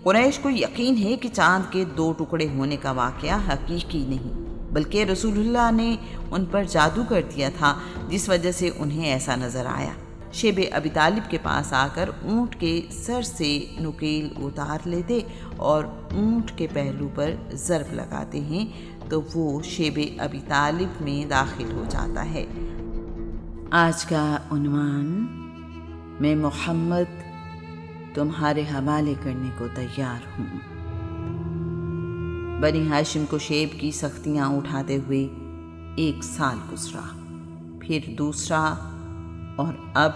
قریش کو یقین ہے کہ چاند کے 2 ٹکڑے ہونے کا واقعہ حقیقی نہیں، بلکہ رسول اللہ نے ان پر جادو کر دیا تھا، جس وجہ سے انہیں ایسا نظر آیا۔ شیب ابی طالب کے پاس آ کر اونٹ کے سر سے نکیل اتار لیتے اور اونٹ کے پہلو پر ضرب لگاتے ہیں تو وہ شیب ابی طالب میں داخل ہو جاتا ہے۔ آج کا عنوان: میں محمد تمہارے حوالے کرنے کو تیار ہوں۔ بنی ہاشم کو شیب کی سختیاں اٹھاتے ہوئے 1 سال گزرا، پھر دوسرا اور اب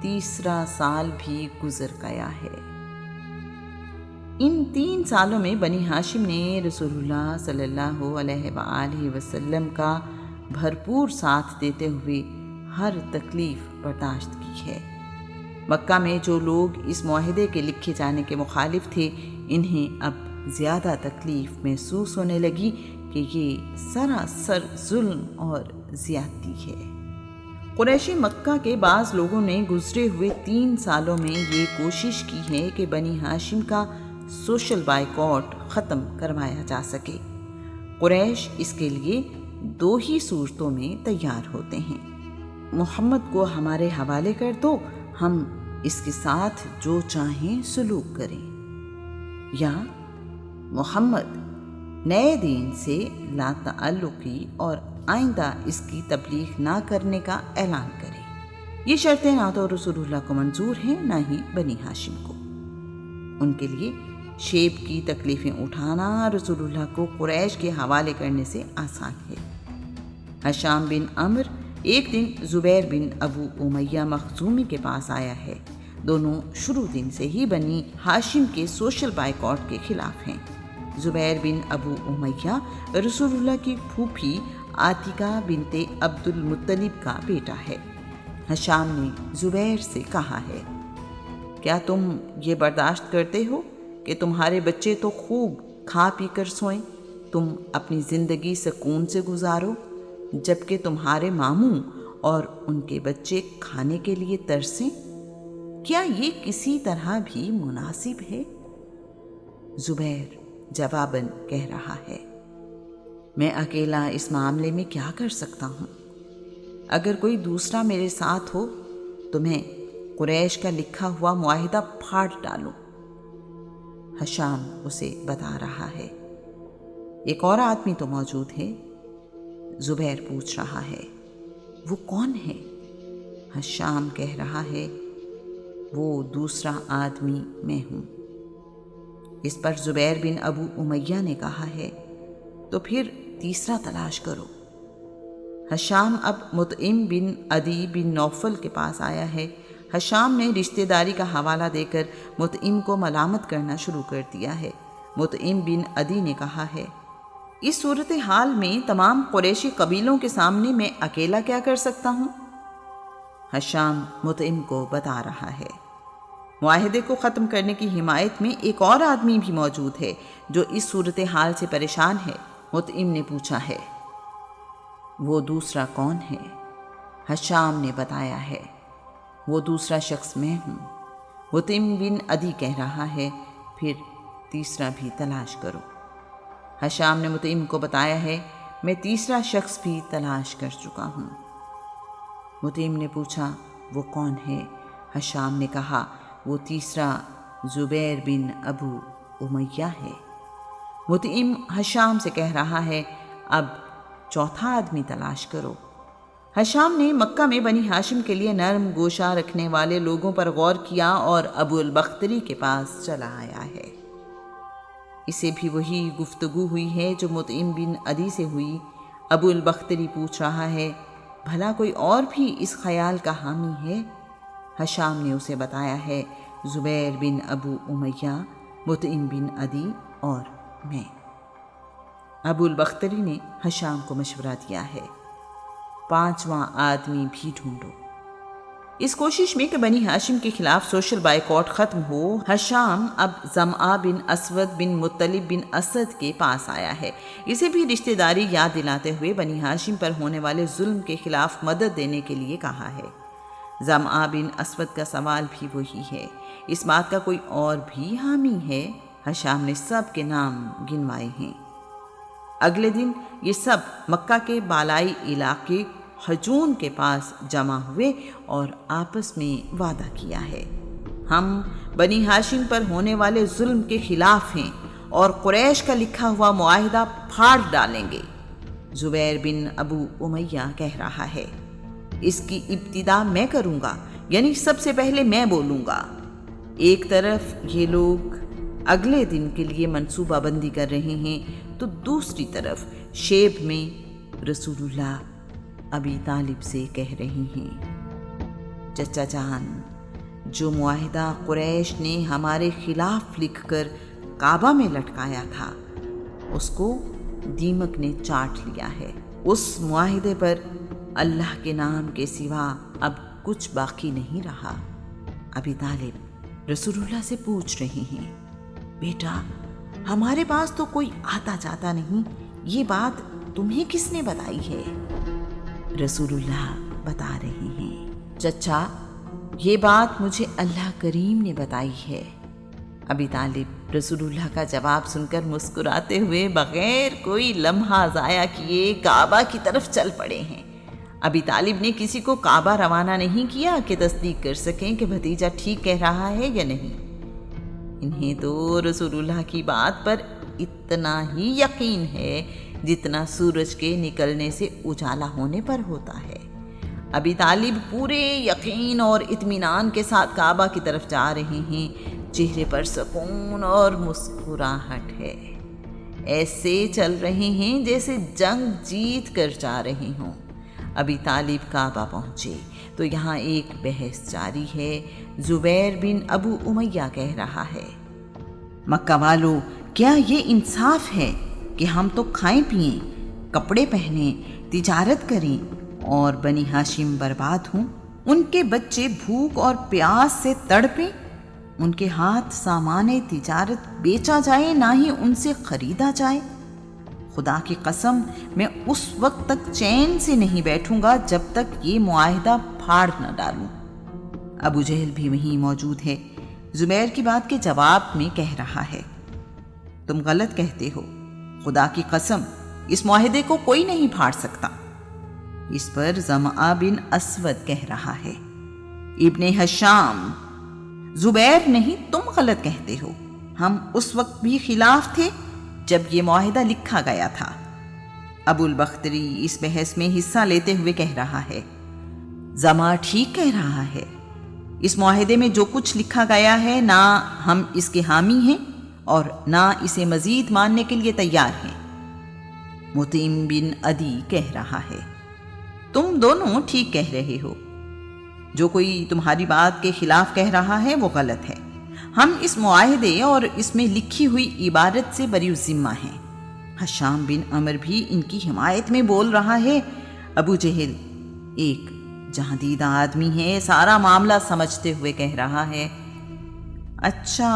تیسرا سال بھی گزر گیا ہے۔ ان 3 سالوں میں بنی ہاشم نے رسول اللہ صلی اللہ علیہ وآلہ وسلم کا بھرپور ساتھ دیتے ہوئے ہر تکلیف برداشت کی ہے۔ مکہ میں جو لوگ اس معاہدے کے لکھے جانے کے مخالف تھے، انہیں اب زیادہ تکلیف محسوس ہونے لگی کہ یہ سراسر ظلم اور زیادتی ہے۔ قریشی مکہ کے بعض لوگوں نے گزرے ہوئے 3 سالوں میں یہ کوشش کی ہے کہ بنی ہاشم کا سوشل بائیکاٹ ختم کروایا جا سکے۔ قریش اس کے لیے 2 ہی صورتوں میں تیار ہوتے ہیں: محمد کو ہمارے حوالے کر دو، ہم اس کے ساتھ جو چاہیں سلوک کریں، یا محمد نئے دین سے لا تعلقی اور آئندہ اس کی تبلیغ نہ کرنے کا اعلان کرے۔ یہ شرطیں نہ تو رسول اللہ کو منظور ہیں، نہ ہی بنی ہاشم کو۔ ان کے لیے شیب کی تکلیفیں اٹھانا رسول اللہ کو قریش کے حوالے کرنے سے آسان ہے۔ ہشام بن عمرو ایک دن زبیر بن ابو امیہ مخزومی کے پاس آیا ہے۔ دونوں شروع دن سے ہی بنی ہاشم کے سوشل بائیکاٹ کے خلاف ہیں۔ زبیر بن ابو امیہ رسول اللہ کی پھوپھی عاتکہ بنت عبد المطلب کا بیٹا ہے۔ ہشام نے زبیر سے کہا ہے، کیا تم یہ برداشت کرتے ہو کہ تمہارے بچے تو خوب کھا پی کر سوئیں، تم اپنی زندگی سکون سے گزارو، جبکہ تمہارے ماموں اور ان کے بچے کھانے کے لیے ترسیں؟ کیا یہ کسی طرح بھی مناسب ہے؟ زبیر جواباً کہہ رہا ہے، میں اکیلا اس معاملے میں کیا کر سکتا ہوں؟ اگر کوئی دوسرا میرے ساتھ ہو تو میں قریش کا لکھا ہوا معاہدہ پھاڑ ڈالوں۔ ہشام اسے بتا رہا ہے، ایک اور آدمی تو موجود ہے۔ زبیر پوچھ رہا ہے، وہ کون ہے؟ ہشام کہہ رہا ہے، وہ دوسرا آدمی میں ہوں۔ اس پر زبیر بن ابو امیہ نے کہا ہے، تو پھر تیسرا تلاش کرو۔ ہشام اب مطعم بن عدی بن نوفل کے پاس آیا ہے۔ ہشام نے رشتہ داری کا حوالہ دے کر مطعم کو ملامت کرنا شروع کر دیا ہے۔ مطعم بن عدی نے کہا ہے، اس صورتحال میں تمام قریشی قبیلوں کے سامنے میں اکیلا کیا کر سکتا ہوں؟ ہشام مطعم کو بتا رہا ہے، معاہدے کو ختم کرنے کی حمایت میں ایک اور آدمی بھی موجود ہے جو اس صورتحال سے پریشان ہے۔ مطعم نے پوچھا ہے، وہ دوسرا کون ہے؟ ہشام نے بتایا ہے، وہ دوسرا شخص میں ہوں۔ مطعم بن عدی کہہ رہا ہے، پھر تیسرا بھی تلاش کرو۔ ہشام نے مطعم کو بتایا ہے، میں تیسرا شخص بھی تلاش کر چکا ہوں۔ مطعم نے پوچھا، وہ کون ہے؟ ہشام نے کہا، وہ تیسرا زبیر بن ابو امیہ ہے۔ مطعم ہشام سے کہہ رہا ہے، اب چوتھا آدمی تلاش کرو۔ ہشام نے مکہ میں بنی ہاشم کے لیے نرم گوشہ رکھنے والے لوگوں پر غور کیا اور ابو البختری کے پاس چلا آیا ہے۔ اسے بھی وہی گفتگو ہوئی ہے جو مطعم بن عدی سے ہوئی۔ ابو البختری پوچھ رہا ہے، بھلا کوئی اور بھی اس خیال کا حامی ہے؟ ہشام نے اسے بتایا ہے، زبیر بن ابو امیہ، مطعم بن عدی اور میں۔ ابو البختری نے ہشام کو مشورہ دیا ہے، 5واں آدمی بھی ڈھونڈو۔ اس کوشش میں کہ بنی ہاشم کے خلاف سوشل بائیکاٹ ختم ہو، ہشام اب زمعہ بن اسود بن مطلب بن اسد کے پاس آیا ہے۔ اسے بھی رشتہ داری یاد دلاتے ہوئے بنی ہاشم پر ہونے والے ظلم کے خلاف مدد دینے کے لیے کہا ہے۔ زمعہ بن اسود کا سوال بھی وہی ہے۔ اس بات کا کوئی اور بھی حامی ہے؟ ہشام نے سب کے نام گنوائے ہیں۔ اگلے دن یہ سب مکہ کے بالائی علاقے حجون کے پاس جمع ہوئے اور آپس میں وعدہ کیا ہے، ہم بنی ہاشم پر ہونے والے ظلم کے خلاف ہیں اور قریش کا لکھا ہوا معاہدہ پھاڑ ڈالیں گے۔ زبیر بن ابو امیہ کہہ رہا ہے، اس کی ابتدا میں کروں گا، یعنی سب سے پہلے میں بولوں گا۔ ایک طرف یہ لوگ اگلے دن کے لیے منصوبہ بندی کر رہے ہیں تو دوسری طرف شیب میں رسول اللہ ابی طالب سے کہہ رہے ہیں، چچا جان، جو معاہدہ قریش نے ہمارے خلاف لکھ کر کعبہ میں لٹکایا تھا اس کو دیمک نے چاٹ لیا ہے۔ اس معاہدے پر اللہ کے نام کے سوا اب کچھ باقی نہیں رہا۔ ابی طالب رسول اللہ سے پوچھ رہے ہیں، بیٹا ہمارے پاس تو کوئی آتا جاتا نہیں، یہ بات تمہیں کس نے بتائی ہے؟ رسول اللہ بتا رہے ہیں، چچا یہ بات مجھے اللہ کریم نے بتائی ہے۔ ابی طالب رسول اللہ کا جواب سن کر مسکراتے ہوئے بغیر کوئی لمحہ ضائع کیے کعبہ کی طرف چل پڑے ہیں۔ ابی طالب نے کسی کو کعبہ روانہ نہیں کیا کہ تصدیق کر سکیں کہ بھتیجا ٹھیک کہہ رہا ہے یا نہیں۔ انہیں تو رسول اللہ کی بات پر اتنا ہی یقین ہے جتنا سورج کے نکلنے سے اجالا ہونے پر ہوتا ہے۔ ابی طالب پورے یقین اور اطمینان کے ساتھ کعبہ کی طرف جا رہے ہیں، چہرے پر سکون اور مسکراہٹ ہے، ایسے چل رہے ہیں جیسے جنگ جیت کر جا رہے ہوں۔ ابی طالب کعبہ پہنچے تو یہاں ایک بحث جاری ہے۔ زبیر بن ابو امیہ کہہ رہا ہے، مکہ والو، کیا یہ انصاف ہے کہ ہم تو کھائیں پئیں، کپڑے پہنیں، تجارت کریں اور بنی ہاشم برباد ہوں؟ ان کے بچے بھوک اور پیاس سے تڑپیں، ان کے ہاتھ سامان تجارت بیچا جائے، نہ ہی ان سے خریدا جائے۔ خدا کی قسم میں اس وقت تک چین سے نہیں بیٹھوں گا جب تک یہ معاہدہ پھاڑ نہ ڈالوں۔ ابو جہل بھی وہیں موجود ہے، زبیر کی بات کے جواب میں کہہ رہا ہے، تم غلط کہتے ہو، خدا کی قسم اس معاہدے کو کوئی نہیں پھاڑ سکتا۔ اس پر زمعہ بن اسود کہہ رہا ہے، ابن ہشام، زبیر نہیں تم غلط کہتے ہو، ہم اس وقت بھی خلاف تھے جب یہ معاہدہ لکھا گیا تھا۔ ابو البختری اس بحث میں حصہ لیتے ہوئے کہہ رہا ہے، زمعہ ٹھیک کہہ رہا ہے، اس معاہدے میں جو کچھ لکھا گیا ہے نہ ہم اس کے حامی ہیں اور نہ اسے مزید ماننے کے لیے تیار ہیں۔ مطعم بن عدی کہہ رہا ہے، تم دونوں ٹھیک کہہ رہے ہو، جو کوئی تمہاری بات کے خلاف کہہ رہا ہے وہ غلط ہے، ہم اس معاہدے اور اس میں لکھی ہوئی عبارت سے بری الذمہ ہیں۔ ہشام بن عمر بھی ان کی حمایت میں بول رہا ہے۔ ابو جہل ایک جہاں دیدہ آدمی ہے، سارا معاملہ سمجھتے ہوئے کہہ رہا ہے، اچھا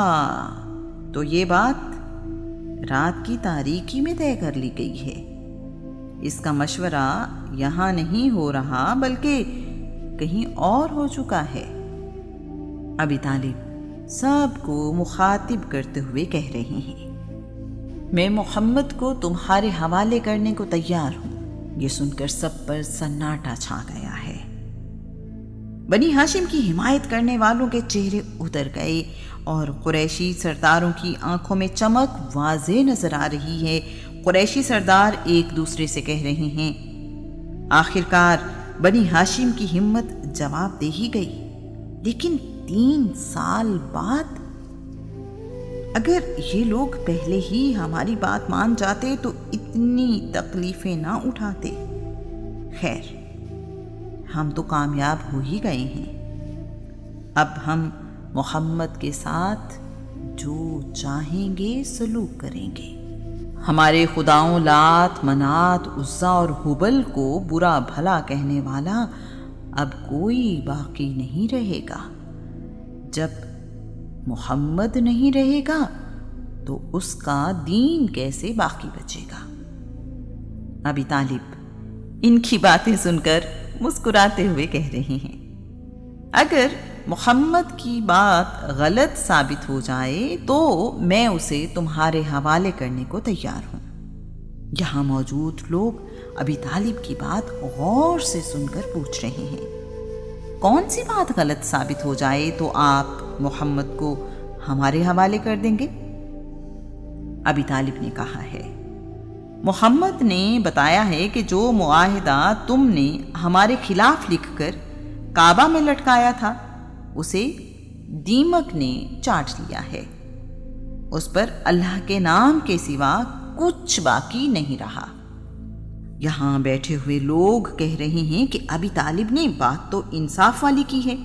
تو یہ بات رات کی تاریکی میں طے کر لی گئی ہے، اس کا مشورہ یہاں نہیں ہو رہا بلکہ کہیں اور ہو چکا ہے۔ ابی طالب سب کو مخاطب کرتے ہوئے کہہ رہے ہیں، میں محمد کو تمہارے حوالے کرنے کو تیار ہوں۔ یہ سن کر سب پر سناٹا چھا گیا ہے۔ بنی ہاشم کی حمایت کرنے والوں کے چہرے اتر گئے اور قریشی سرداروں کی آنکھوں میں چمک واضح نظر آ رہی ہے۔ قریشی سردار ایک دوسرے سے کہہ رہے ہیں، آخرکار بنی ہاشم کی ہمت جواب دے ہی گئی، لیکن 3 سال بعد اگر یہ لوگ پہلے ہی ہماری بات مان جاتے تو اتنی تکلیفیں نہ اٹھاتے۔ خیر، ہم تو کامیاب ہو ہی گئے ہیں، اب ہم محمد کے ساتھ جو چاہیں گے سلوک کریں گے۔ ہمارے خداؤں لات، منات، عزا اور ہبل کو برا بھلا کہنے والا اب کوئی باقی نہیں رہے گا۔ جب محمد نہیں رہے گا تو اس کا دین کیسے باقی بچے گا؟ ابی طالب ان کی باتیں سن کر مسکراتے ہوئے کہہ رہے ہیں، اگر محمد کی بات غلط ثابت ہو جائے تو میں اسے تمہارے حوالے کرنے کو تیار ہوں۔ یہاں موجود لوگ ابی طالب کی بات غور سے سن کر پوچھ رہے ہیں، کون سی بات غلط ثابت ہو جائے تو آپ محمد کو ہمارے حوالے کر دیں گے؟ ابی طالب نے کہا ہے، محمد نے بتایا ہے کہ جو معاہدہ تم نے ہمارے خلاف لکھ کر کعبہ میں لٹکایا تھا اسے دیمک نے چاٹ لیا ہے، اس پر اللہ کے نام کے سوا کچھ باقی نہیں رہا۔ یہاں بیٹھے ہوئے لوگ کہہ رہے ہیں کہ ابی طالب نے بات تو انصاف والی کی ہے۔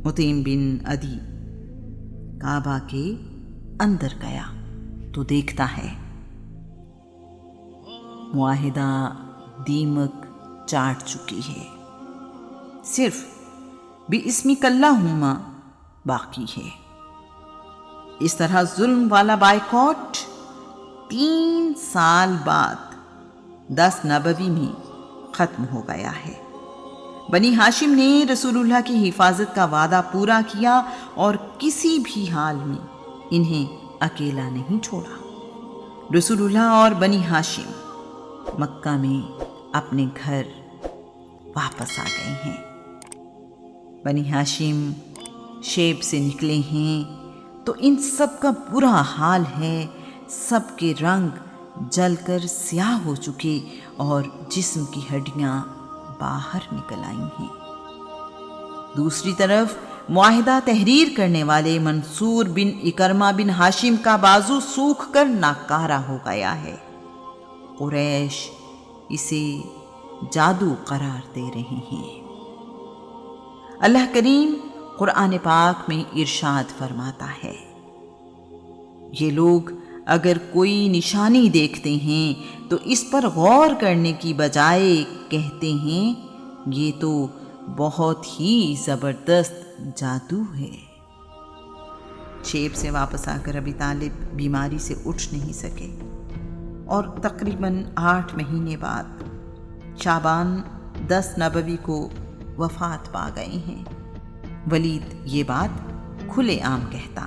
مطعم بن عدی کعبہ کے اندر گیا تو دیکھتا ہے معاہدہ دیمک چاٹ چکی ہے، صرف بِاسْمِکَ اللہم باقی ہے۔ اس طرح ظلم والا بائیکاٹ 3 سال بعد 10 نبوی میں ختم ہو گیا ہے۔ بنی ہاشم نے رسول اللہ کی حفاظت کا وعدہ پورا کیا اور کسی بھی حال میں انہیں اکیلا نہیں چھوڑا۔ رسول اللہ اور بنی ہاشم مکہ میں اپنے گھر واپس آ گئے ہیں۔ بنی ہاشم شیب سے نکلے ہیں تو ان سب کا برا حال ہے، سب کے رنگ جل کر سیاہ ہو چکے اور جسم کی ہڈیاں باہر نکل آئی ہیں۔ دوسری طرف معاہدہ تحریر کرنے والے منصور بن اکرمہ بن ہاشم کا بازو سوکھ کر ناکارہ ہو گیا ہے۔ قریش اسے جادو قرار دے رہے ہیں۔ اللہ کریم قرآن پاک میں ارشاد فرماتا ہے، یہ لوگ اگر کوئی نشانی دیکھتے ہیں تو اس پر غور کرنے کی بجائے کہتے ہیں یہ تو بہت ہی زبردست جادو ہے۔ شیب سے واپس آ کر ابی طالب بیماری سے اٹھ نہیں سکے اور تقریباً 8 مہینے بعد شعبان 10 نبوی کو وفات پا گئے ہیں۔ ولید یہ بات کھلے عام کہتا،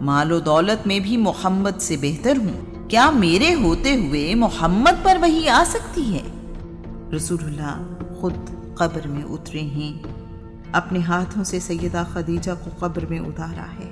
مال و دولت میں بھی محمد سے بہتر ہوں، کیا میرے ہوتے ہوئے محمد پر وحی آ سکتی ہے؟ رسول اللہ خود قبر میں اترے ہیں، اپنے ہاتھوں سے سیدہ خدیجہ کو قبر میں اتارا ہے۔